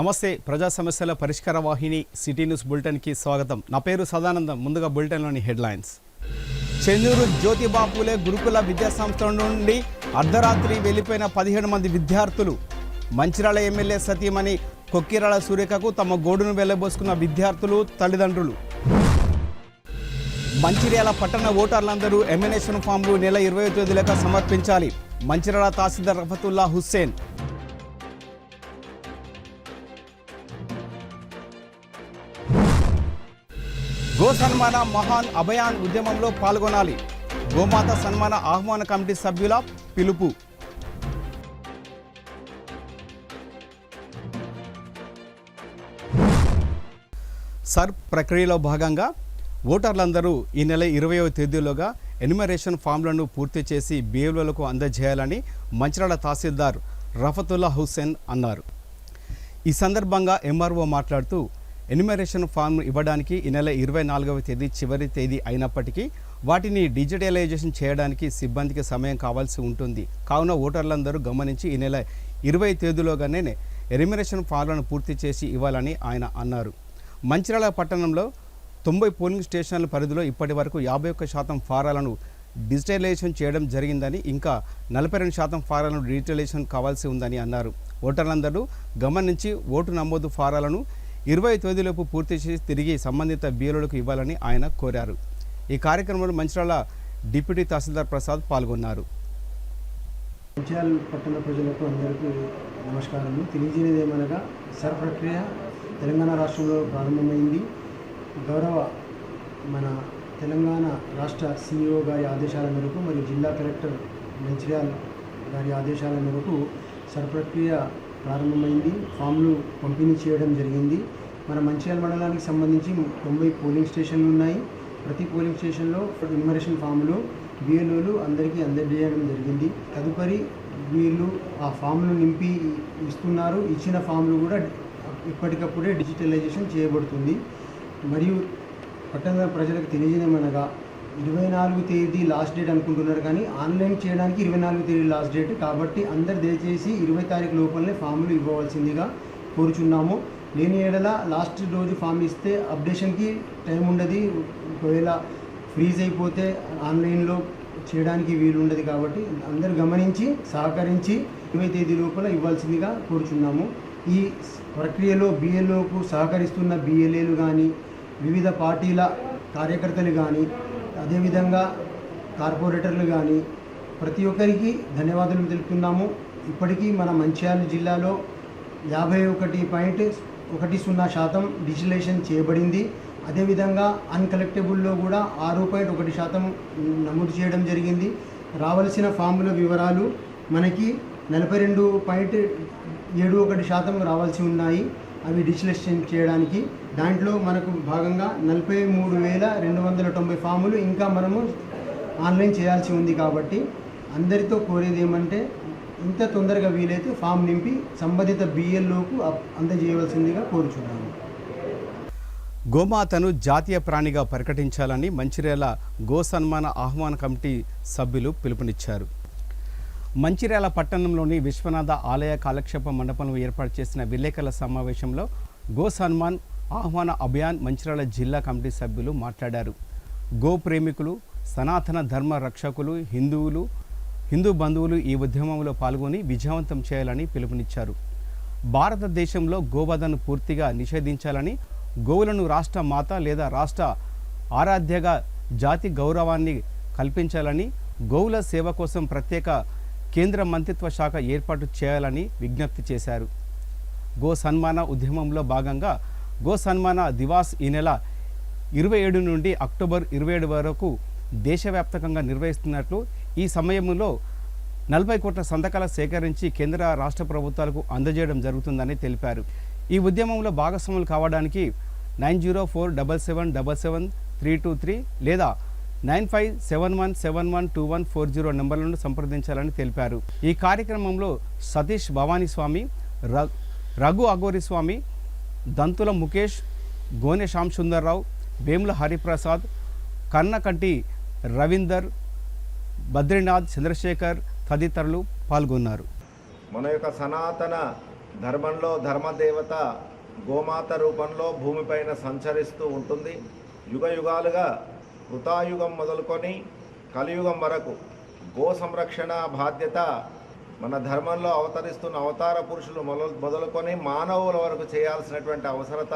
నమస్తే, ప్రజా సమస్యల పరిష్కార వాహిని సిటీ న్యూస్ బులెటిన్కి స్వాగతం. నా పేరు సదానందం. ముందుగా బులెటిన్లోని హెడ్లైన్స్. చెన్నూరు జ్యోతిబా పూలే గురుకుల విద్యాసంస్థ నుండి అర్ధరాత్రి వెళ్లిపోయిన 17 మంది విద్యార్థులు. మంచిర్యాల ఎమ్మెల్యే సతీమణి కొక్కిరాల సూర్యకకు తమ గోడును వెళ్లబోసుకున్న విద్యార్థులు, తల్లిదండ్రులు. మంచిర్యాల పట్టణ ఓటర్లందరూ ఎమినేషన్ ఫామ్లు నెల 20వ తేదీలోగా సమర్పించాలి. మంచిర్యాల తహసీల్దార్ రఫతుల్లా హుస్సేన్. గో సన్మాన మహాన్ అభయాన్ ఉద్యమంలో పాల్గొనాలి. గోమాత సన్మాన ఆహ్వాన కమిటీ సభ్యుల పిలుపు. సర్ప్ ప్రక్రియలో భాగంగా ఓటర్లందరూ ఈ నెల 20వ తేదీలోగా ఎన్యుమరేషన్ ఫామ్లను పూర్తి చేసి బిఎల్ఓలకు అందజేయాలని మంచిర్యాల తహసీల్దార్ రఫతుల్లా హుస్సేన్ అన్నారు. ఈ సందర్భంగా ఎంఆర్ఓ మాట్లాడుతూ ఎన్యుమరేషన్ ఫామ్ ఇవ్వడానికి ఈ నెల 24వ తేదీ చివరి తేదీ అయినప్పటికీ వాటిని డిజిటలైజేషన్ చేయడానికి సిబ్బందికి సమయం కావాల్సి ఉంటుంది. కావున ఓటర్లందరూ గమనించి ఈ నెల 20 తేదీలోగానే ఎన్యుమరేషన్ ఫామ్లను పూర్తి చేసి ఇవ్వాలని ఆయన అన్నారు. మంచిర్యాల పట్టణంలో 90 పోలింగ్ స్టేషన్ల పరిధిలో ఇప్పటి వరకు 51% ఫారాలను డిజిటలైజేషన్ చేయడం జరిగిందని, ఇంకా 42% ఫారాలను డిజిటలైజేషన్ కావాల్సి ఉందని అన్నారు. ఓటర్లందరూ గమనించి ఓటు నమోదు ఫారాలను 20 తేదీలోపు పూర్తి చేసి తిరిగి సంబంధిత బిఎల్ఓలకు ఇవ్వాలని ఆయన కోరారు. ఈ కార్యక్రమంలో మంచిర్యాల డిప్యూటీ తహసీల్దార్ ప్రసాద్ పాల్గొన్నారు. మంచిర్యాల పట్టణ ప్రజలకు అందరికీ నమస్కారాలు. తెలియజేయనిది ఏమనగా సర్ ప్రక్రియ తెలంగాణ రాష్ట్రంలో ప్రారంభమైంది. గౌరవ మన తెలంగాణ రాష్ట్ర సిఇఓ గారి ఆదేశాల మేరకు మరియు జిల్లా కలెక్టర్ మంచిర్యాల గారి ఆదేశాల మేరకు సర్ ప్రక్రియ ప్రారంభమైంది. ఫామ్లు పంపిణీ చేయడం జరిగింది. మన మంచిర్యాల మండలానికి సంబంధించి 90 పోలింగ్ స్టేషన్లు ఉన్నాయి. ప్రతి పోలింగ్ స్టేషన్లో ఎన్యుమరేషన్ ఫామ్లు బిఎల్ఓలు అందరికీ అందజేయడం జరిగింది. తదుపరి వీళ్ళు ఆ ఫామ్లు నింపి ఇస్తున్నారు. ఇచ్చిన ఫామ్లు కూడా ఇప్పటికప్పుడే డిజిటలైజేషన్ చేయబడుతుంది. మరియు పట్టణ ప్రజలకు తెలియజేయమనగా 24వ తేదీ లాస్ట్ డేట్ అనుకుంటున్నారు, కానీ ఆన్లైన్ చేయడానికి 24వ తేదీ లాస్ట్ డేట్ కాబట్టి అందరు దయచేసి 20 తారీఖు లోపలనే ఫామ్లు ఇవ్వవలసిందిగా కోరుచున్నాము. లేని ఏడల లాస్ట్ రోజు ఫామ్ ఇస్తే అప్డేషన్కి టైం ఉండదు. ఒకవేళ ఫ్రీజ్ అయిపోతే ఆన్లైన్లో చేయడానికి వీలు ఉండదు. కాబట్టి అందరు గమనించి సహకరించి 20వ తేదీ లోపల ఇవ్వాల్సిందిగా కోరుచున్నాము. ఈ ప్రక్రియలో బిఎల్ఓకు సహకరిస్తున్న బిఎల్ఏలు కానీ, వివిధ పార్టీల కార్యకర్తలు కానీ, అదేవిధంగా కార్పొరేటర్లు కానీ ప్రతి ఒక్కరికి ధన్యవాదాలు తెలుపుతున్నాము. ఇప్పటికీ మన మంచిర్యాల జిల్లాలో 51.10% డిజిటలైజేషన్ చేయబడింది. అదేవిధంగా అన్కలెక్టబుల్లో కూడా 6.1% నమోదు చేయడం జరిగింది. రావాల్సిన ఫామ్ల వివరాలు మనకి 42.71% రావాల్సి ఉన్నాయి. అవి డిజిటలైజేషన్ చేయడానికి దాంట్లో మనకు భాగంగా 43,290 ఫాములు ఇంకా మనము ఆన్లైన్ చేయాల్సి ఉంది. కాబట్టి అందరితో కోరేది ఏమంటే ఇంత తొందరగా వీలైతే ఫామ్ నింపి సంబంధిత బిఎల్ఓకు అందజేయవలసిందిగా కోరుచున్నాము. గోమాతను జాతీయ ప్రాణిగా ప్రకటించాలని మంచిర్యాల గో సన్మాన ఆహ్వాన కమిటీ సభ్యులు పిలుపునిచ్చారు. మంచిర్యాల పట్టణంలోని విశ్వనాథ ఆలయ కాలక్షేప మండపంలో ఏర్పాటు చేసిన విలేకరుల సమావేశంలో గో సన్మాన్ ఆహ్వాన అభియాన్ మంచిర్యాల జిల్లా కమిటీ సభ్యులు మాట్లాడారు. గో ప్రేమికులు, సనాతన ధర్మ రక్షకులు, హిందూ బంధువులు ఈ ఉద్యమంలో పాల్గొని విజయవంతం చేయాలని పిలుపునిచ్చారు. భారతదేశంలో గోవధను పూర్తిగా నిషేధించాలని, గోవులను రాష్ట్ర మాత లేదా రాష్ట్ర ఆరాధ్యగా జాతి గౌరవాన్ని కల్పించాలని, గోవుల సేవ కోసం ప్రత్యేక కేంద్ర మంత్రిత్వ శాఖ ఏర్పాటు చేయాలని విజ్ఞప్తి చేశారు. గో సన్మాన ఉద్యమంలో భాగంగా గో సన్మాన దివాస్ ఈ నెల 27 నుండి అక్టోబర్ 27 వరకు దేశవ్యాప్తంగా నిర్వహిస్తున్నట్లు, ఈ సమయంలో 40 కోట్ల సంతకాల సేకరించి కేంద్ర రాష్ట్ర ప్రభుత్వాలకు అందజేయడం జరుగుతుందని తెలిపారు. ఈ ఉద్యమంలో భాగస్వాములు కావడానికి 9047777323 లేదా 9571712140 నెంబర్లను సంప్రదించాలని తెలిపారు. ఈ కార్యక్రమంలో సతీష్ భవానీ స్వామి, రఘు అగోరి స్వామి, దంతుల ముఖేష్, గోనె శ్యామ్ సుందర్రావు, వేముల హరిప్రసాద్, కన్నకంటి రవీందర్, బద్రీనాథ్, చంద్రశేఖర్ తదితరులు పాల్గొన్నారు. మన యొక్క సనాతన ధర్మంలో ధర్మదేవత గోమాత రూపంలో భూమిపైన సంచరిస్తూ ఉంటుంది. యుగ యుగాలుగా కృతాయుగం మొదలుకొని కలియుగం వరకు గో సంరక్షణ బాధ్యత మన ధర్మంలో అవతరిస్తున్న అవతార పురుషులు మొదలుకొని మానవుల వరకు చేయాల్సినటువంటి అవసరత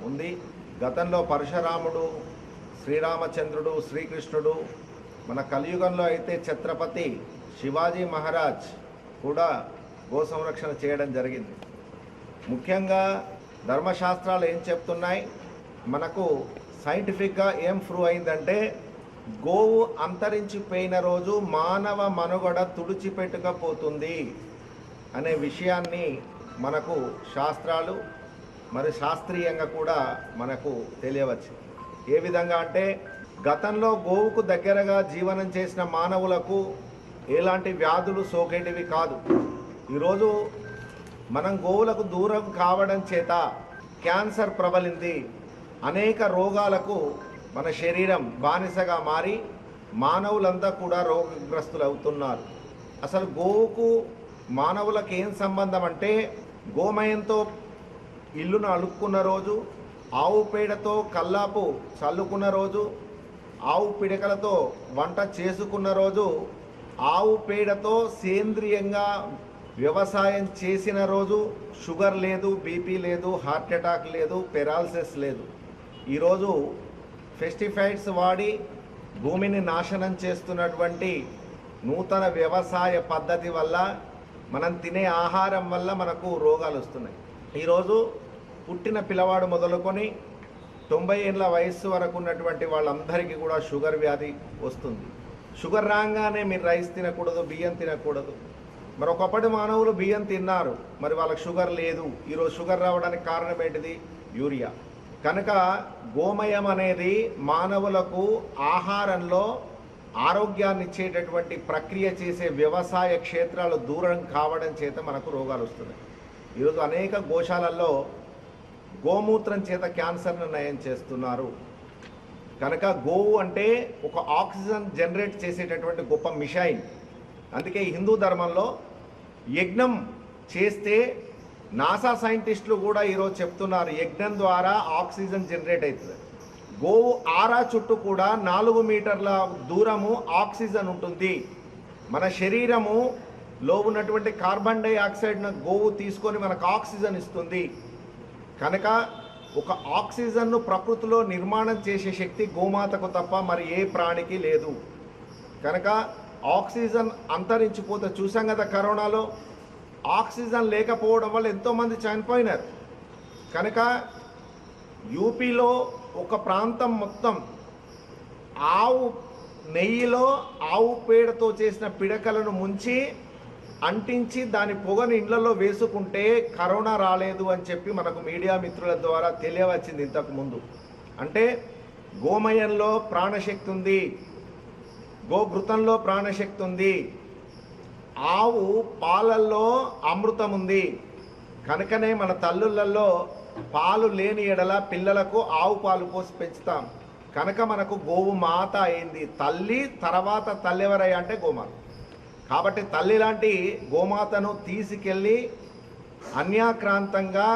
ఉంది. గతంలో పరశురాముడు, శ్రీరామచంద్రుడు, శ్రీకృష్ణుడు, మన కలియుగంలో అయితే ఛత్రపతి శివాజీ మహారాజ్ కూడా గో సంరక్షణ చేయడం జరిగింది. ముఖ్యంగా ధర్మశాస్త్రాలు ఏం చెప్తున్నాయి, మనకు సైంటిఫిక్గా ఏం ప్రూవ్ అయిందంటే గోవు అంతరించిపోయిన రోజు మానవ మనుగడ తుడిచిపెట్టుకపోతుంది అనే విషయాన్ని మనకు శాస్త్రాలు మరి శాస్త్రీయంగా కూడా మనకు తెలియవచ్చు. ఏ విధంగా అంటే గతంలో గోవుకు దగ్గరగా జీవనం చేసిన మానవులకు ఎలాంటి వ్యాధులు సోకేటివి కాదు. ఈరోజు మనం గోవులకు దూరం కావడం చేత క్యాన్సర్ ప్రబలింది. అనేక రోగాలకు మన శరీరం బానిసగా మారి మానవులంతా కూడా రోగగ్రస్తులు అవుతున్నారు. అసలు గోవుకు మానవులకు ఏం సంబంధం అంటే గోమయంతో ఇల్లును అలుక్కున్న రోజు, ఆవు పేడతో కల్లాపు చల్లుకున్న రోజు, ఆవు పిడకలతో వంట చేసుకున్న రోజు, ఆవు పేడతో సేంద్రియంగా వ్యవసాయం చేసిన రోజు, షుగర్ లేదు, బీపీ లేదు, హార్ట్ అటాక్ లేదు, పెరాలసిస్ లేదు. ఈరోజు పెస్టిసైడ్స్ వాడి భూమిని నాశనం చేస్తున్నటువంటి నూతన వ్యవసాయ పద్ధతి వల్ల, మనం తినే ఆహారం వల్ల మనకు రోగాలు వస్తున్నాయి. ఈరోజు పుట్టిన పిల్లవాడు మొదలుకొని 90 ఏళ్ళ వయస్సు వరకు ఉన్నటువంటి వాళ్ళందరికీ కూడా షుగర్ వ్యాధి వస్తుంది. షుగర్ రాగానే మీరు రైస్ తినకూడదు, బియ్యం తినకూడదు. మరి ఒకప్పటి మానవులు బియ్యం తిన్నారు, మరి వాళ్ళకి షుగర్ లేదు. ఈరోజు షుగర్ రావడానికి కారణం ఏంటిది? యూరియా. కనుక గోమయం అనేది మానవులకు ఆహారంలో ఆరోగ్యాన్ని ఇచ్చేటటువంటి ప్రక్రియ చేసే వ్యవసాయ క్షేత్రాలు దూరం కావడం చేత మనకు రోగాలు వస్తున్నాయి. ఈరోజు అనేక గోశాలల్లో గోమూత్రం చేత క్యాన్సర్ను నయం చేస్తున్నారు. కనుక గోవు అంటే ఒక ఆక్సిజన్ జనరేట్ చేసేటటువంటి గొప్ప మిషైన్. అందుకే హిందూ ధర్మంలో యజ్ఞం చేస్తే నాసా సైంటిస్టులు కూడా ఈరోజు చెప్తున్నారు, యజ్ఞం ద్వారా ఆక్సిజన్ జనరేట్ అవుతుంది. గోవు ఆరా చుట్టూ కూడా 4 మీటర్ల దూరము ఆక్సిజన్ ఉంటుంది. మన శరీరములో ఉన్నటువంటి కార్బన్ డైఆక్సైడ్ను గోవు తీసుకొని మనకు ఆక్సిజన్ ఇస్తుంది. కనుక ఒక ఆక్సిజన్ను ప్రకృతిలో నిర్మాణం చేసే శక్తి గోమాతకు తప్ప మరి ఏ ప్రాణికి లేదు. కనుక ఆక్సిజన్ అంతరించిపోతే చూసాం కదా, కరోనాలో ఆక్సిజన్ లేకపోవడం వల్ల ఎంతోమంది చనిపోయినారు. కనుక యూపీలో ఒక ప్రాంతం మొత్తం ఆవు నెయ్యిలో ఆవు పేడతో చేసిన పిడకలను ముంచి అంటించి దాని పొగను ఇళ్లలో వేసుకుంటే కరోనా రాలేదు అని చెప్పి మనకు మీడియా మిత్రుల ద్వారా తెలియవచ్చింది ఇంతకు ముందు. అంటే గోమయంలో ప్రాణశక్తి ఉంది, గోఘృతంలో ప్రాణశక్తి ఉంది, ఆవు పాలల్లో అమృతం ఉంది. కనుకనే మన తల్లులలో పాలు లేని ఎడల పిల్లలకు ఆవు పాలు పోసి పెంచుతాం. కనుక మనకు గోవు మాత అయింది. తల్లి తర్వాత తల్లి ఎవరయ్యా అంటే గోమాత. కాబట్టి తల్లి లాంటి గోమాతను తీసుకెళ్ళి అన్యాక్రాంతంగా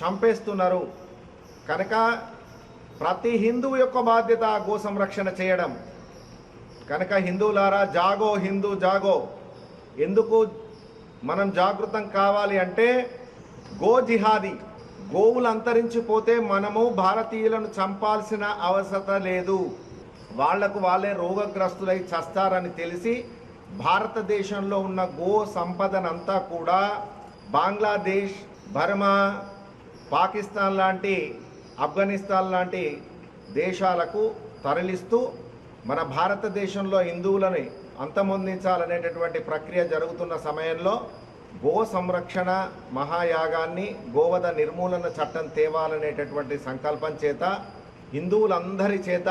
చంపేస్తున్నారు. కనుక ప్రతి హిందువు యొక్క బాధ్యత గో సంరక్షణ చేయడం. కనుక హిందువులారా, జాగో హిందూ జాగో. ఎందుకు మనం జాగృతం కావాలి అంటే గో జిహాదీ. గోవులు అంతరించిపోతే మనము భారతీయులను చంపాల్సిన అవసరం లేదు. వాళ్లకు వాళ్ళే రోగగ్రస్తులై చస్తారని తెలిసి భారతదేశంలో ఉన్న గో సంపదనంతా కూడా బంగ్లాదేశ్, బర్మా, పాకిస్తాన్ లాంటి, ఆఫ్ఘనిస్తాన్ లాంటి దేశాలకు తరలిస్తూ మన భారతదేశంలో హిందువులని అంతమొందించాలనేటటువంటి ప్రక్రియ జరుగుతున్న సమయంలో గో సంరక్షణ మహాయాగాన్ని, గోవధ నిర్మూలన చట్టం తేవాలనేటటువంటి సంకల్పం చేత హిందువులందరి చేత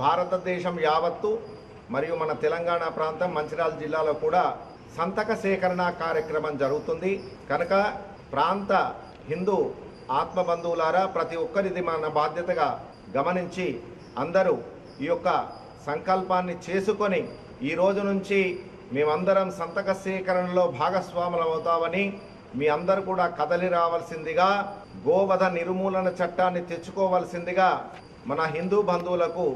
భారతదేశం యావత్తు మరియు మన తెలంగాణ ప్రాంతం మంచిర్యాల జిల్లాలో కూడా సంతక సేకరణ కార్యక్రమం జరుగుతుంది. కనుక ప్రాంత హిందూ ఆత్మబంధువులారా, ప్రతి ఒక్కరిది మన బాధ్యతగా గమనించి అందరూ ఈ యొక్క సంకల్పాన్ని చేసుకొని ఈ రోజు నుంచి మేమందరం సంతక సేకరణలో భాగస్వాములం అవుతామని మీ అందరూ కూడా కదలి రావాల్సిందిగా, గోవధ నిర్మూలన చట్టాన్ని తెచ్చుకోవాల్సిందిగా మన హిందూ బంధువులకు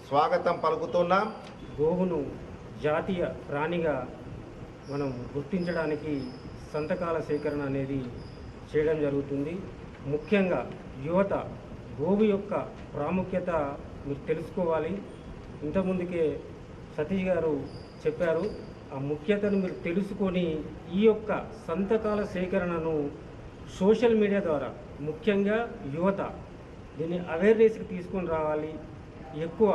స్వాగతం పలుకుతున్నాం. గోవును జాతీయ ప్రాణిగా మనం గుర్తించడానికి సంతకాల సేకరణ అనేది చేయడం జరుగుతుంది. ముఖ్యంగా యువత గోవు యొక్క ప్రాముఖ్యత మీరు తెలుసుకోవాలి. ఇంతకుముందుకే సతీష్ గారు చెప్పారు. ఆ ముఖ్యతను మీరు తెలుసుకొని ఈ యొక్క సంతకాల సేకరణను సోషల్ మీడియా ద్వారా ముఖ్యంగా యువత దీన్ని అవేర్నెస్కి తీసుకొని రావాలి, ఎక్కువ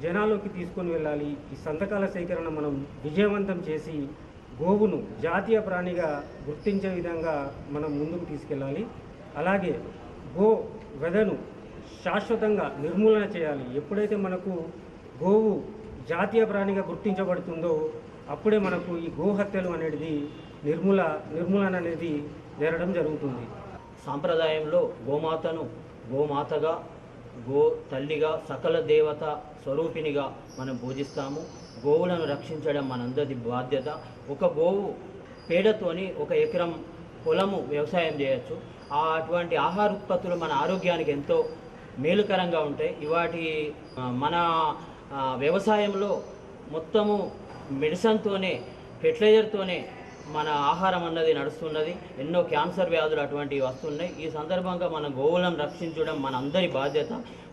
జనాల్లోకి తీసుకొని వెళ్ళాలి. ఈ సంతకాల సేకరణ మనం విజయవంతం చేసి గోవును జాతీయ ప్రాణిగా గుర్తించే విధంగా మనం ముందుకు తీసుకెళ్ళాలి. అలాగే గో వెధను శాశ్వతంగా నిర్మూలన చేయాలి. ఎప్పుడైతే మనకు గోవు జాతీయ ప్రాణిగా గుర్తించబడుతుందో అప్పుడే మనకు ఈ గోహత్యలు అనేది నిర్మూలన అనేది జరగడం జరుగుతుంది. సాంప్రదాయంలో గోమాతను గోమాతగా, గో తల్లిగా, సకల దేవత స్వరూపినిగా మనం పూజిస్తాము. గోవులను రక్షించడం మనందరి బాధ్యత. ఒక గోవు పేడతోని 1 ఎకరం పొలము వ్యవసాయం చేయొచ్చు. అటువంటి ఆహార ఉత్పత్తులు మన ఆరోగ్యానికి ఎంతో మేలుకరంగా ఉంటాయి. ఇవాటి మన వ్యవసాయంలో మొత్తము మెడిసిన్తోనే, ఫెర్టిలైజర్తోనే మన ఆహారం అన్నది నడుస్తున్నది. ఎన్నో క్యాన్సర్ వ్యాధులు అటువంటివి వస్తున్నాయి. ఈ సందర్భంగా మన గోవులను రక్షించడం మన అందరి బాధ్యత.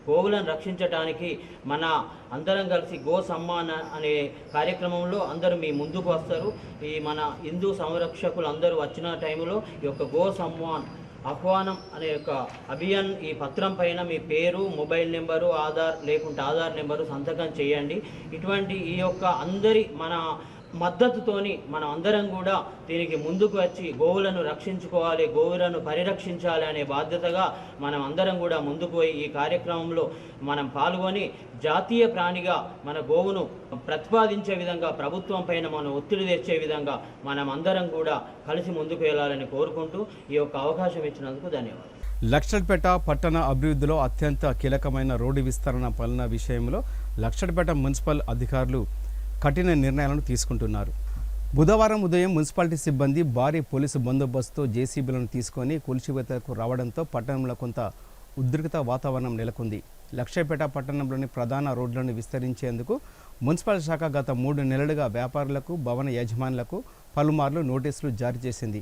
గోవులను రక్షించడానికి మన అందరం కలిసి గో సమ్మాన్ అనే కార్యక్రమంలో అందరూ మీ ముందుకు వస్తారు. ఈ మన హిందూ సంరక్షకులు అందరూ వచ్చిన టైంలో ఈ యొక్క గో సమ్మాన్ ఆహ్వానం అనే యొక్క అభియాన్ ఈ పత్రం పైన మీ పేరు, మొబైల్ నెంబరు, ఆధార్ నెంబరు సంతకం చేయండి. ఇటువంటి ఈ యొక్క అందరి మన మద్దతుతోని మనం అందరం కూడా దీనికి ముందుకు వచ్చి గోవులను రక్షించుకోవాలి, గోవులను పరిరక్షించాలి అనే బాధ్యతగా మనం అందరం కూడా ముందుకు పోయి ఈ కార్యక్రమంలో మనం పాల్గొని జాతీయ ప్రాణిగా మన గోవును ప్రతిపాదించే విధంగా, ప్రభుత్వం పైన మనం ఒత్తిడి తెచ్చే విధంగా మనం అందరం కూడా కలిసి ముందుకు వెళ్ళాలని కోరుకుంటూ ఈ యొక్క అవకాశం ఇచ్చినందుకు ధన్యవాదాలు. లక్షడ్పేట పట్టణ అభివృద్ధిలో అత్యంత కీలకమైన రోడ్డు విస్తరణ పనుల విషయంలో లక్షడ్పేట మున్సిపల్ అధికారులు కఠిన నిర్ణయాలను తీసుకుంటున్నారు. బుధవారం ఉదయం మున్సిపాలిటీ సిబ్బంది భారీ పోలీసు బందోబస్తుతో జేసీబీలను తీసుకొని కూల్చివేతకు రావడంతో పట్టణంలో కొంత ఉద్రిక్త వాతావరణం నెలకొంది. లక్షడ్పేట పట్టణంలోని ప్రధాన రోడ్లను విస్తరించేందుకు మున్సిపల్ శాఖ గత 3 నెలలుగా వ్యాపారులకు, భవన యజమానులకు పలుమార్లు నోటీసులు జారీ చేసింది.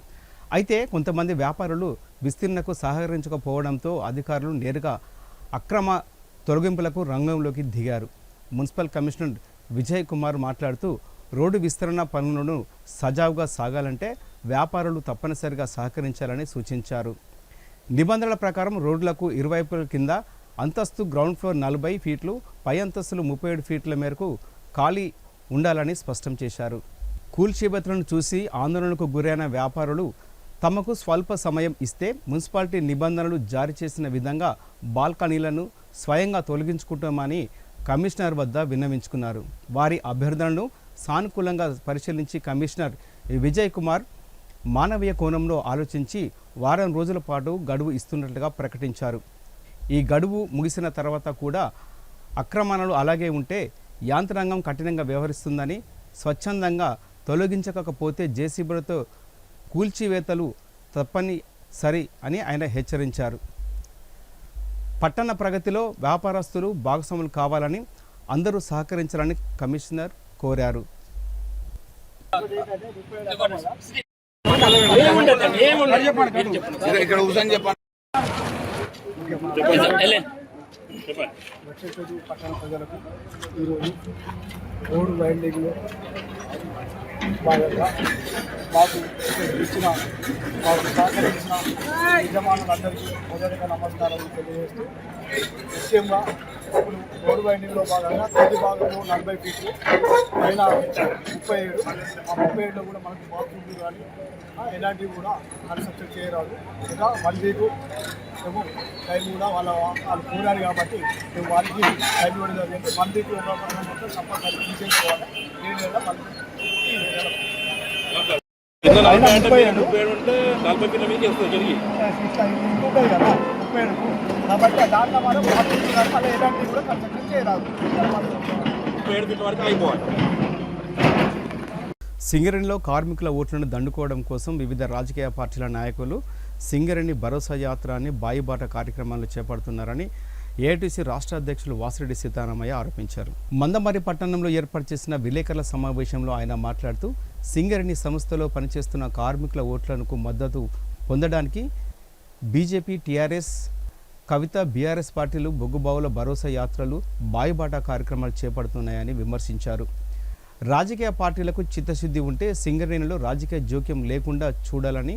అయితే కొంతమంది వ్యాపారులు విస్తీర్ణకు సహకరించకపోవడంతో అధికారులు నేరుగా అక్రమ తొలగింపులకు రంగంలోకి దిగారు. మున్సిపల్ కమిషనర్ విజయ్ కుమార్ మాట్లాడుతూ రోడ్డు విస్తరణ పనులను సజావుగా సాగాలంటే వ్యాపారులు తప్పనిసరిగా సహకరించాలని సూచించారు. నిబంధనల ప్రకారం రోడ్లకు ఇరువైపుల కింద అంతస్తు గ్రౌండ్ ఫ్లోర్ 40 ఫీట్లు, పై అంతస్తులు 37 ఫీట్ల మేరకు ఖాళీ ఉండాలని స్పష్టం చేశారు. కూల్చివేతలను చూసి ఆందోళనకు గురైన వ్యాపారులు తమకు స్వల్ప సమయం ఇస్తే మున్సిపాలిటీ నిబంధనలు జారీ చేసిన విధంగా బాల్కనీలను స్వయంగా తొలగించుకుంటామని కమిషనర్ వద్ద విన్నవించుకున్నారు. వారి అభ్యర్థనను సానుకూలంగా పరిశీలించి కమిషనర్ విజయ్ కుమార్ మానవీయ కోణంలో ఆలోచించి వారం రోజుల పాటు గడువు ఇస్తున్నట్లుగా ప్రకటించారు. ఈ గడువు ముగిసిన తర్వాత కూడా అక్రమాలు అలాగే ఉంటే యాంత్రాంగం కఠినంగా వ్యవహరిస్తుందని, స్వచ్ఛందంగా తొలగించకపోతే జేసీబీలతో కూల్చివేతలు తప్పనిసరి అని ఆయన హెచ్చరించారు. పట్టణ ప్రగతిలో వ్యాపారస్తులు భాగస్వాములు కావాలని, అందరూ సహకరించాలని కమిషనర్ కోరారు. పట్టణ ప్రజలకు ఈరోజు రోడ్డు వైండింగ్లో భాగంగా మాకు ఇచ్చిన, మాకు సహకరించిన యజమానులందరికీ మొదటిగా నమస్కారాలు తెలియజేస్తూ, ముఖ్యంగా ఇప్పుడు రోడ్డు వైండింగ్లో భాగంగా తొలి భాగంలో 40 ఫీట్లు, పైన 37, ఆ 37లో కూడా మనకు బాత్రూమ్లు కానీ ఎలాంటివి కూడా కన్స్ట్రక్షన్ చేయరాదు. ఇంకా 1 వీక్ మేము టైం కూడా వాళ్ళు కోరారు కాబట్టి మేము వారికి టైం ఇవ్వడం జరిగింది. 1 వీక్ మొత్తం తప్పనిసరి తీసేసుకోవాలి. 7 నెలల 37 కదా 37 కాబట్టి దాంట్లో మనం మళ్ళీ ఎలాంటివి కూడా కన్స్ట్రక్షన్ చేయరాదు. 37 ఫీట్ల వరకు అయిపోవాలి. సింగరేణిలో కార్మికుల ఓట్లను దండుకోవడం కోసం వివిధ రాజకీయ పార్టీల నాయకులు సింగరేణి భరోసా యాత్ర అని బాయిబాట కార్యక్రమాలు చేపడుతున్నారని ఏఐటీసీ రాష్ట్ర అధ్యక్షులు వాసిరెడ్డి సీతారామయ్య ఆరోపించారు. మందమర్రి పట్టణంలో ఏర్పాటు చేసిన విలేకరుల సమావేశంలో ఆయన మాట్లాడుతూ సింగరేణి సంస్థలో పనిచేస్తున్న కార్మికుల ఓట్లకు మద్దతు పొందడానికి బీజేపీ, టీఆర్ఎస్, కవిత, బీఆర్ఎస్ పార్టీలు బొగ్గుబావుల భరోసా యాత్రలు, బాయిబాట కార్యక్రమాలు చేపడుతున్నాయని విమర్శించారు. రాజకీయ పార్టీలకు చిత్తశుద్ధి ఉంటే సింగరేణిలో రాజకీయ జోక్యం లేకుండా చూడాలని,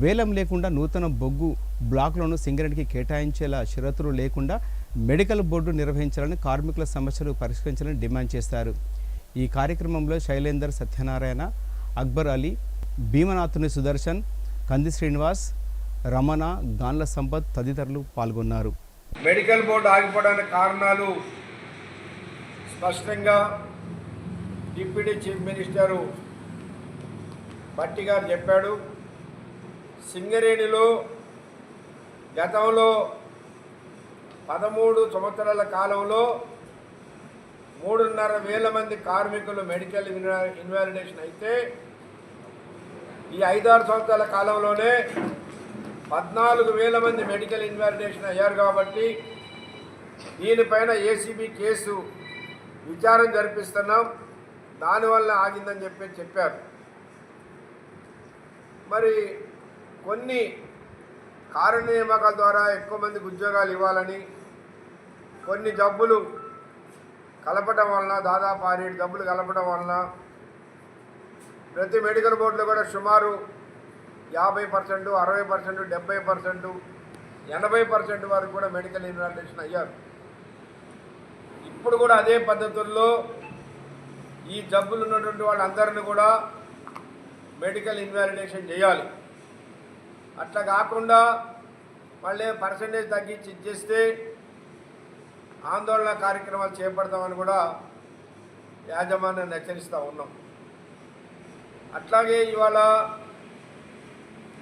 వేలం లేకుండా నూతన బొగ్గు బ్లాకులను సింగరేణికి కేటాయించేలా షరతులు లేకుండా మెడికల్ బోర్డు నిర్వహించాలని, కార్మికుల సమస్యలు పరిష్కరించాలని డిమాండ్ చేశారు. ఈ కార్యక్రమంలో శైలేందర్, సత్యనారాయణ, అక్బర్ అలీ, భీమనాథుని సుదర్శన్, కంది శ్రీనివాస్, రమణ, గాన్ల సంపత్ తదితరులు పాల్గొన్నారు. మెడికల్ బోర్డు ఆగిపోవడానికి కారణాలు స్పష్టంగా డిప్యూటీ చీఫ్ మినిస్టరు భట్టి గారు చెప్పాడు. సింగరేణిలో గతంలో 13 సంవత్సరాల కాలంలో 3,500 మంది కార్మికులు మెడికల్ ఇన్వాలిడేషన్ అయితే ఈ 5-6 సంవత్సరాల కాలంలోనే 14,000 మంది మెడికల్ ఇన్వాలిడేషన్ అయ్యారు. కాబట్టి దీనిపైన ఏసీబీ కేసు విచారణ జరిపిస్తున్నాం, దానివల్ల ఆగిందని చెప్పారు. మరి కొన్ని కారణ నియామకాల ద్వారా ఎక్కువ మందికి ఉద్యోగాలు ఇవ్వాలని, కొన్ని జబ్బులు కలపడం వలన, దాదాపు 6-7 జబ్బులు కలపడం వలన ప్రతి మెడికల్ బోర్డులో కూడా సుమారు 50%, 60%, 70%, 80% వరకు కూడా మెడికల్ ఇన్వాలిడేషన్ అయ్యారు. ఇప్పుడు కూడా అదే పద్ధతుల్లో ఈ జబ్బులు ఉన్నటువంటి వాళ్ళందరినీ కూడా మెడికల్ ఇన్వాలిడేషన్ చేయాలి. అట్లా కాకుండా మళ్ళీ పర్సంటేజ్ తగ్గించి ఇచ్చేస్తే ఆందోళన కార్యక్రమాలు చేపడతామని కూడా యాజమాన్యాన్ని హెచ్చరిస్తూ ఉన్నాం. అట్లాగే ఇవాళ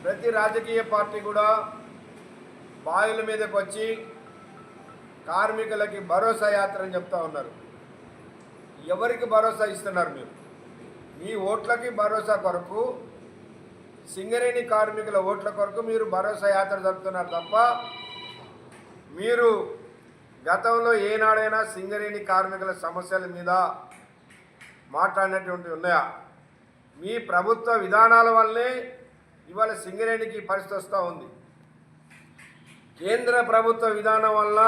ప్రతి రాజకీయ పార్టీ కూడా బావిల మీదకి వచ్చి కార్మికులకి భరోసా యాత్ర అని చెప్తా ఉన్నారు. ఎవరికి భరోసా ఇస్తున్నారు? మీరు మీ ఓట్లకి భరోసా కొరకు, సింగరేణి కార్మికుల ఓట్ల కొరకు మీరు భరోసా యాత్ర జరుపుతున్నారు తప్ప మీరు గతంలో ఏనాడైనా సింగరేణి కార్మికుల సమస్యల మీద మాట్లాడినటువంటి ఉన్నాయా? మీ ప్రభుత్వ విధానాల వల్లే ఇవాళ సింగరేణికి పరిస్థితి వస్తూ ఉంది. కేంద్ర ప్రభుత్వ విధానం వల్ల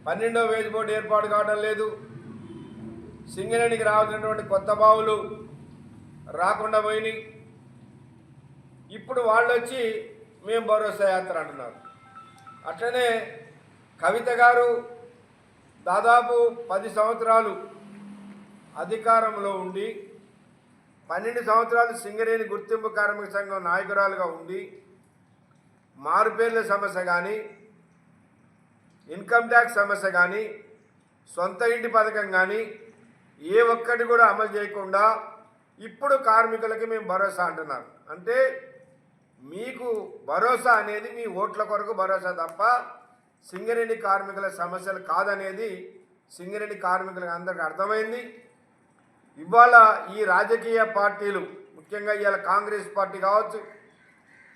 12వ వేజ్ బోర్డు ఏర్పాటు కావడం లేదు. సింగరేణికి రావాల్సినటువంటి కొత్త బావులు రాకుండా పోయినాయి. ఇప్పుడు వాళ్ళు వచ్చి మేము భరోసా యాత్ర అంటున్నారు. అట్లనే కవిత గారు దాదాపు 10 సంవత్సరాలు అధికారంలో ఉండి 12 సంవత్సరాలు సింగరేణి గుర్తింపు కార్మిక సంఘం నాయకురాలుగా ఉండి మారుపేర్ల సమస్య కానీ, ఇన్కమ్ ట్యాక్స్ సమస్య కానీ, సొంత ఇంటి పథకం కానీ ఏ ఒక్కటి కూడా అమలు చేయకుండా ఇప్పుడు కార్మికులకి మేము భరోసా అంటున్నారు. అంటే మీకు భరోసా అనేది మీ ఓట్ల కొరకు భరోసా తప్ప సింగరేణి కార్మికుల సమస్యలు కాదనేది సింగరేణి కార్మికులకు అందరికీ అర్థమైంది. ఇవాళ ఈ రాజకీయ పార్టీలు, ముఖ్యంగా ఇవాళ కాంగ్రెస్ పార్టీ కావచ్చు,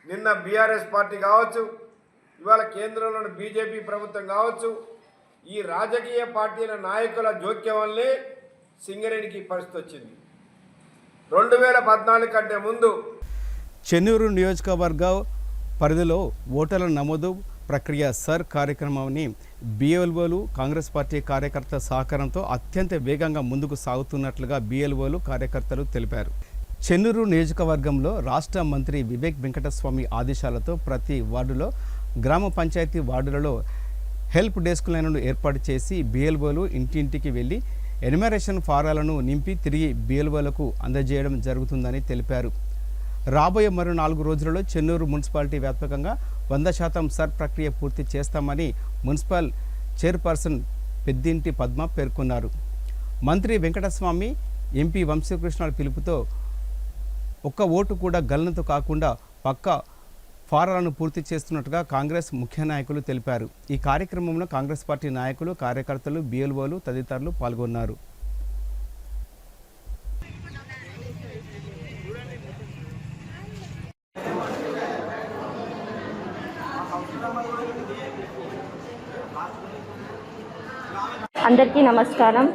నిన్న బీఆర్ఎస్ పార్టీ కావచ్చు, ఇవాళ కేంద్రంలోని బీజేపీ ప్రభుత్వం కావచ్చు, ఈ రాజకీయ పార్టీల నాయకుల జోక్యం వల్లే సింగరేణికి పరిస్థితి వచ్చింది. 2014 కంటే ముందు చెన్నూరు నియోజకవర్గ పరిధిలో ఓటర్ల నమోదు ప్రక్రియ సర్ కార్యక్రమాన్ని బిఎల్ఓలు, కాంగ్రెస్ పార్టీ కార్యకర్త సహకారంతో అత్యంత వేగంగా ముందుకు సాగుతున్నట్లుగా బిఎల్ఓలు, కార్యకర్తలు తెలిపారు. చెన్నూరు నియోజకవర్గంలో రాష్ట్ర మంత్రి వివేక్ వెంకటస్వామి ఆదేశాలతో ప్రతి వార్డులో, గ్రామ పంచాయతీ వార్డులలో హెల్ప్ డెస్క్లను ఏర్పాటు చేసి బిఎల్ఓలు ఇంటింటికి వెళ్ళి ఎన్యుమరేషన్ ఫారాలను నింపి తిరిగి బిఎల్ఓలకు అందజేయడం జరుగుతుందని తెలిపారు. రాబోయే మరో 4 రోజులలో చెన్నూరు మున్సిపాలిటీ వ్యాప్తంగా 100% సర్ ప్రక్రియ పూర్తి చేస్తామని మున్సిపల్ చైర్పర్సన్ పెద్దింటి పద్మ పేర్కొన్నారు. మంత్రి వెంకటస్వామి, ఎంపీ వంశీకృష్ణ పిలుపుతో ఒక్క ఓటు కూడా గల్లంతు కాకుండా పక్కా ఫారాలను పూర్తి చేస్తున్నట్టుగా కాంగ్రెస్ ముఖ్య నాయకులు తెలిపారు. ఈ కార్యక్రమంలో కాంగ్రెస్ పార్టీ నాయకులు, కార్యకర్తలు, బిఎల్ఓలు తదితరులు పాల్గొన్నారు. అందరికీ నమస్కారం.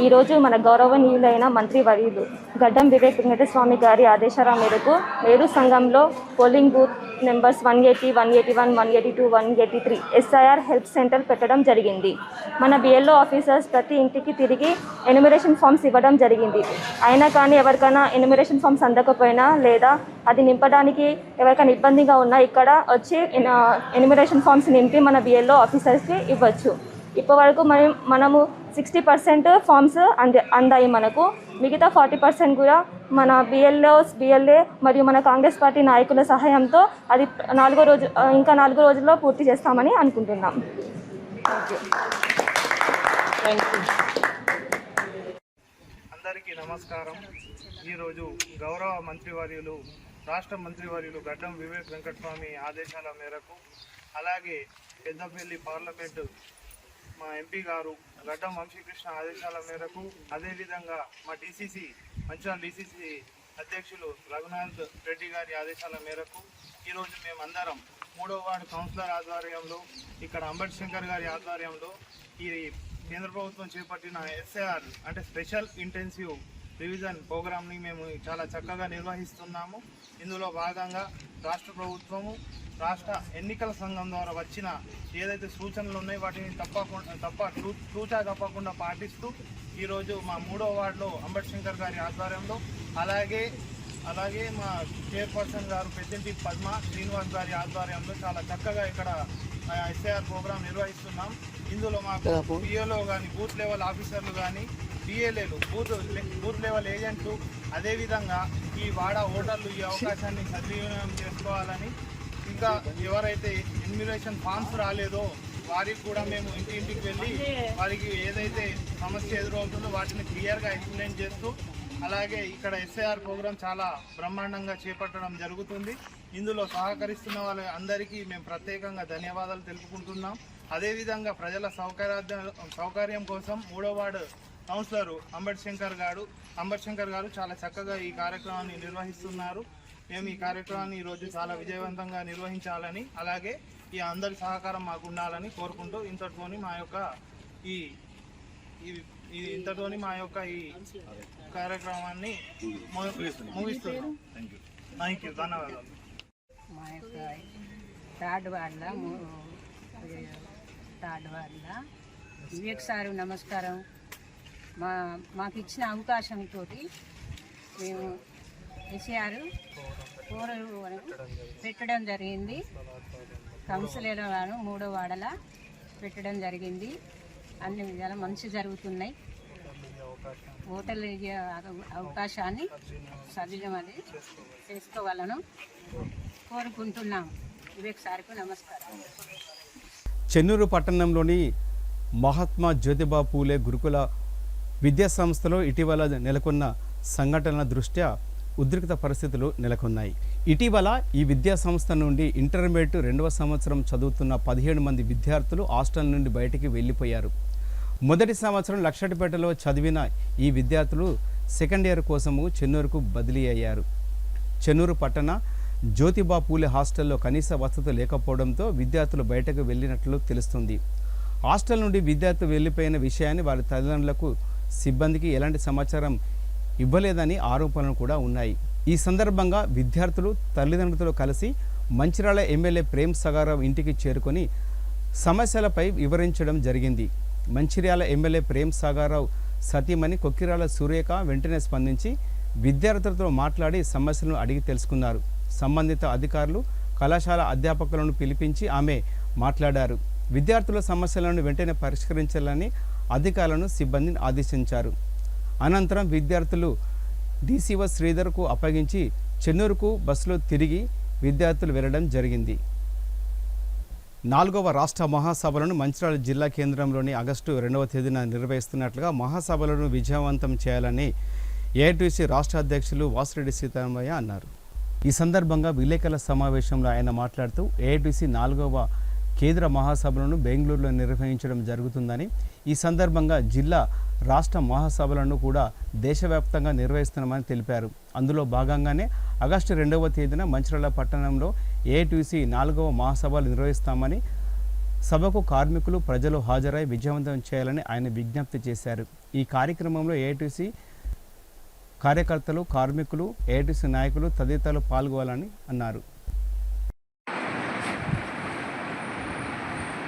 ఈరోజు మన గౌరవనీయులైన మంత్రివర్యులు గడ్డం వివేక్ వెంకటస్వామి గారి ఆదేశాల మేరకు మేరు సంఘంలో polling booth numbers 180, 181, 182, 183 SIR help centre పెట్టడం జరిగింది. మన బిఎల్ఓ ఆఫీసర్స్ ప్రతి ఇంటికి తిరిగి ఎన్యుమరేషన్ ఫామ్స్ ఇవ్వడం జరిగింది. అయినా కానీ ఎవరికైనా ఎన్యుమరేషన్ ఫామ్స్ అందకపోయినా లేదా అది నింపడానికి ఎవరికైనా ఇబ్బందిగా ఉన్నా ఇక్కడ వచ్చి ఎన్యుమరేషన్ ఫామ్స్ నింపి మన బిఎల్ఓ ఆఫీసర్స్కి ఇవ్వచ్చు. ఇప్పటివరకు మనము 60% ఫామ్స్ అందాయి. మనకు మిగతా 40% కూడా మన బిఎల్ఏ మరియు మన కాంగ్రెస్ పార్టీ నాయకుల సహాయంతో అది 4 రోజుల్లో పూర్తి చేస్తామని అనుకుంటున్నాం. అందరికీ నమస్కారం. ఈరోజు గౌరవ మంత్రివర్యులు రాష్ట్ర మంత్రివర్యులు గడ్డం వివేక్ వెంకటస్వామి ఆదేశాల మేరకు, అలాగే పెద్దపల్లి పార్లమెంటు మా ఎంపీ గారు గడ్డం వంశీకృష్ణ ఆదేశాల మేరకు, అదేవిధంగా మా మంచిర్యాల డిసిసి అధ్యక్షులు రఘునాథ్ రెడ్డి గారి ఆదేశాల మేరకు ఈరోజు మేమందరం 3వ వార్డు కౌన్సిలర్ ఆధ్వర్యంలో, ఇక్కడ అంబటి శంకర్ గారి ఆధ్వర్యంలో ఈ కేంద్ర ప్రభుత్వం చేపట్టిన SIR అంటే స్పెషల్ ఇంటెన్సివ్ రివిజన్ ప్రోగ్రామ్ని మేము చాలా చక్కగా నిర్వహిస్తున్నాము. ఇందులో భాగంగా రాష్ట్ర ప్రభుత్వము రాష్ట్ర ఎన్నికల సంఘం ద్వారా వచ్చిన ఏదైతే సూచనలు ఉన్నాయో వాటిని తూచా తప్పకుండా పాటిస్తూ ఈరోజు మా 3వ వార్డులో అంబటి శంకర్ గారి ఆధ్వర్యంలో, అలాగే మా చైర్పర్సన్ గారు పెద్దంటి పద్మ శ్రీనివాస్ గారి ఆధ్వర్యంలో చాలా చక్కగా ఇక్కడ SIR ప్రోగ్రాం నిర్వహిస్తున్నాం. ఇందులో మాకు పిఓలో కానీ బూత్ లెవెల్ ఆఫీసర్లు కానీ బిఎల్ఏలు బూత్ లెవెల్ ఏజెంట్లు, అదేవిధంగా ఈ వాడా ఓటర్లు ఈ అవకాశాన్ని సద్వినియోగం చేసుకోవాలని, ఇంకా ఎవరైతే ఎన్యుమరేషన్ ఫామ్స్ రాలేదో వారికి కూడా మేము ఇంటికి వెళ్ళి వారికి ఏదైతే సమస్య ఎదురవుతుందో వాటిని క్లియర్గా ఎక్స్ప్లెయిన్ చేస్తూ, అలాగే ఇక్కడ SIR ప్రోగ్రాం చాలా బ్రహ్మాండంగా చేపట్టడం జరుగుతుంది. ఇందులో సహకరిస్తున్న వాళ్ళ అందరికీ మేము ప్రత్యేకంగా ధన్యవాదాలు తెలుపుకుంటున్నాం. అదేవిధంగా ప్రజల సౌకర్యం కోసం 3వ వార్డు కౌన్సిలర్ అంబటి శంకర్ గారు చాలా చక్కగా ఈ కార్యక్రమాన్ని నిర్వహిస్తున్నారు. మేము ఈ కార్యక్రమాన్ని ఈరోజు చాలా విజయవంతంగా నిర్వహించాలని, అలాగే ఈ అందరి సహకారం మాకు ఉండాలని కోరుకుంటూ ఇంతటితోని మా యొక్క ఈ కార్యక్రమాన్ని ముగిస్తున్నాం. థ్యాంక్ యూ, ధన్యవాదాలు. మా యొక్క థర్డ్ వార్డులో వివేక్ సారు నమస్కారం. మాకు ఇచ్చిన అవకాశంతో మేము SIR పెట్టడం జరిగింది. కౌన్సిలర్లను 3వ వార్డులో పెట్టడం జరిగింది. అన్ని విధాలు మంచి జరుగుతున్నాయి. ఓటర్లు అవకాశాన్ని సద్వినియోగం చేసుకోవాలని కోరుకుంటున్నాం. వివేక్ సార్కు నమస్కారం. చెన్నూరు పట్టణంలోని మహాత్మా జ్యోతిబా పూలే గురుకుల విద్యా సంస్థలో ఇటీవల నెలకొన్న సంఘటనల దృష్ట్యా ఉద్రిక్త పరిస్థితులు నెలకొన్నాయి. ఇటీవల ఈ విద్యా సంస్థ నుండి ఇంటర్మీడియట్ 2వ సంవత్సరం చదువుతున్న 17 మంది విద్యార్థులు హాస్టల్ నుండి బయటికి వెళ్ళిపోయారు. మొదటి సంవత్సరం లక్షటిపేటలో చదివిన ఈ విద్యార్థులు సెకండ్ ఇయర్ కోసము చెన్నూరుకు బదిలీ అయ్యారు. చెన్నూరు పట్టణ జ్యోతిబా పూలే హాస్టల్లో కనీస వసతులు లేకపోవడంతో విద్యార్థులు బయటకు వెళ్ళినట్లు తెలుస్తుంది. హాస్టల్ నుండి విద్యార్థులు వెళ్ళిపోయిన విషయాన్ని వారి తల్లిదండ్రులకు సిబ్బందికి ఎలాంటి సమాచారం ఇవ్వలేదని ఆరోపణలు కూడా ఉన్నాయి. ఈ సందర్భంగా విద్యార్థులు తల్లిదండ్రులతో కలిసి మంచిర్యాల ఎమ్మెల్యే ప్రేమ్ సాగర్రావు ఇంటికి చేరుకొని సమస్యలపై వివరించడం జరిగింది. మంచిర్యాల ఎమ్మెల్యే ప్రేమ్ సాగర్రావు సతీమణి కొక్కిరాల సురేఖ వెంటనే స్పందించి విద్యార్థులతో మాట్లాడి సమస్యలను అడిగి తెలుసుకున్నారు. సంబంధిత అధికారులు కళాశాల అధ్యాపకులను పిలిపించి ఆమె మాట్లాడారు. విద్యార్థుల సమస్యలను వెంటనే పరిష్కరించాలని అధికారులను సిబ్బందిని ఆదేశించారు. అనంతరం విద్యార్థులు DCO శ్రీధర్కు అప్పగించి చెన్నూరుకు బస్సులో తిరిగి విద్యార్థులు వెళ్ళడం జరిగింది. 4వ రాష్ట్ర మహాసభలను మంచిర్యాల జిల్లా కేంద్రంలోని ఆగస్టు 2వ తేదీన నిర్వహిస్తున్నట్లుగా మహాసభలను విజయవంతం చేయాలని AITC రాష్ట్ర అధ్యక్షులు వాసిరెడ్డి సీతారామయ్య అన్నారు. ఈ సందర్భంగా విలేకరుల సమావేశంలో ఆయన మాట్లాడుతూ AITC 4వ కేంద్ర మహాసభలను బెంగళూరులో నిర్వహించడం జరుగుతుందని, ఈ సందర్భంగా జిల్లా రాష్ట్ర మహాసభలను కూడా దేశవ్యాప్తంగా నిర్వహిస్తున్నామని తెలిపారు. అందులో భాగంగానే ఆగస్టు 2వ తేదీన మంచిర్యాల పట్టణంలో ఏఐటీసీ 4వ మహాసభలు నిర్వహిస్తామని, సభకు కార్మికులు ప్రజలు హాజరై విజయవంతం చేయాలని ఆయన విజ్ఞప్తి చేశారు. ఈ కార్యక్రమంలో ఏఐటీసీ కార్యకర్తలు, కార్మికులు, ఏఐటీసీ నాయకులు తదితరులు పాల్గొనాలని అన్నారు.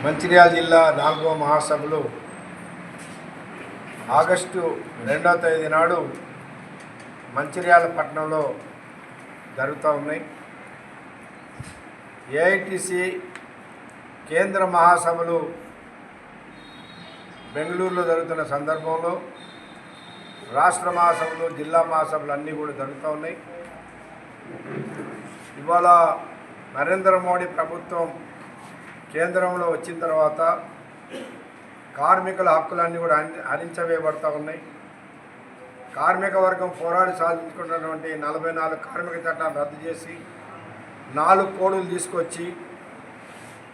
మంచిర్యాల జిల్లా 4వ మహాసభలు ఆగస్టు 2వ తేదీ నాడు మంచిర్యాల పట్టణంలో జరుగుతూ ఉన్నాయి. ఏఐటీసీ కేంద్ర మహాసభలు బెంగళూరులో జరుగుతున్న సందర్భంలో రాష్ట్ర మహాసభలు, జిల్లా మహాసభలు అన్నీ కూడా జరుగుతూ ఉన్నాయి. ఇవాళ నరేంద్ర మోడీ ప్రభుత్వం కేంద్రంలో వచ్చిన తర్వాత కార్మికుల హక్కులన్నీ కూడా హరించవేయబడుతూ ఉన్నాయి. కార్మిక వర్గం పోరాడి సాధించుకున్నటువంటి 44 కార్మిక చట్టాలను రద్దు చేసి 4 కోడులు తీసుకొచ్చి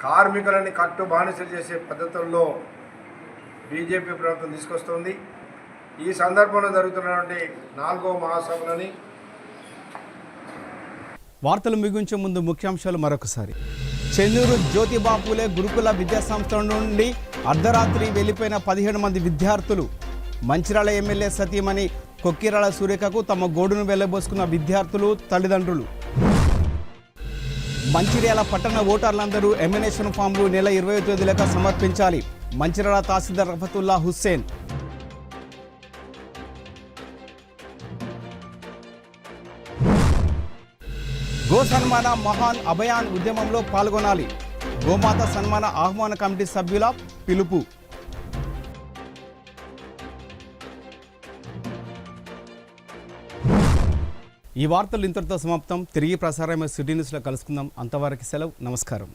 కార్మికులని కట్టు బానిసలు చేసే పద్ధతుల్లో బీజేపీ ప్రభుత్వం తీసుకొస్తుంది. ఈ సందర్భంలో జరుగుతున్నటువంటి 4వ మహాసభలని వార్తలు ముగించే ముందు ముఖ్యాంశాలు మరొకసారి. చెన్నూరు జ్యోతిబాపులే గురుకుల విద్యాసంస్థల నుండి అర్ధరాత్రి వెళ్లిపోయిన 17 మంది విద్యార్థులు. మంచిర్యాల ఎమ్మెల్యే సతీమణి కొక్కిరాల సూర్యకకు తమ గోడును వెళ్లబోసుకున్న విద్యార్థులు, తల్లిదండ్రులు. మంచిర్యాల పట్టణ ఓటర్లందరూ ఎమినేషన్ ఫామ్లు నెల 20వ తేదీలోగా సమర్పించాలి. మంచిర్యాల తహసీల్దార్ రఫతుల్లా హుస్సేన్. గో సన్మాన మహాన్ అభయాన్ ఉద్యమంలో పాల్గొనాలి. గోమాత సన్మాన ఆహ్వాన కమిటీ సభ్యుల పిలుపు. ఈ వార్తలు ఇంతటితో సమాప్తం. తిరిగి ప్రసారమే సిటీ న్యూస్లో కలుసుకుందాం. అంతవరకు సెలవు. నమస్కారం.